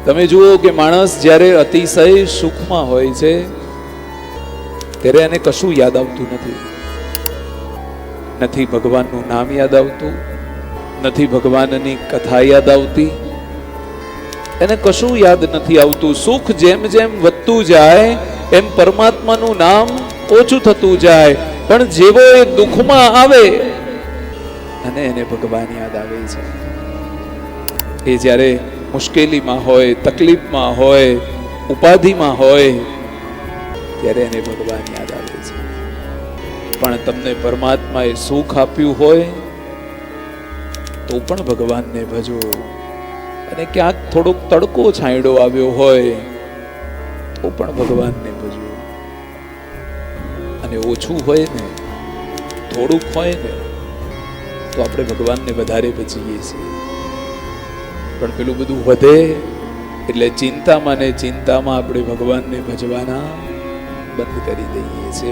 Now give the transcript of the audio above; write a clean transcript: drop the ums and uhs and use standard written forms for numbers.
તમે જુઓ કે માણસ જ્યારે અતિશય સુખમાં હોય છે ત્યારે એને કશું યાદ આવતું નથી. નથી ભગવાનનું નામ યાદ આવતું, નથી ભગવાનની કથા યાદ આવતી, એને કશું યાદ નથી આવતું. સુખ જેમ જેમ વધતું જાય એમ પરમાત્માનું નામ ઓછું થતું જાય. પણ જેવો એ દુઃખમાં આવે અને એને ભગવાન યાદ આવે છે. એ જ્યારે મુશ્કેલીમાં હોય, તકલીફમાં હોય, ઉપાધિમાં હોય ત્યારે એને ભગવાન યાદ આવે છે. પણ તમને પરમાત્માએ સુખ આપ્યું હોય તો પણ ભગવાનને ભજો. અને ક્યાંક થોડોક તડકો છાંયડો આવ્યો હોય તો પણ ભગવાનને ભજો. અને ઓછું હોય ને, થોડુંક હોય ને તો આપણે ભગવાનને વધારે ભજીએ છીએ. પણ પેલું બધું વધે એટલે ચિંતામાં ને ચિંતામાં આપણે ભગવાનને ભજવાના બંધ કરી દઈએ છીએ.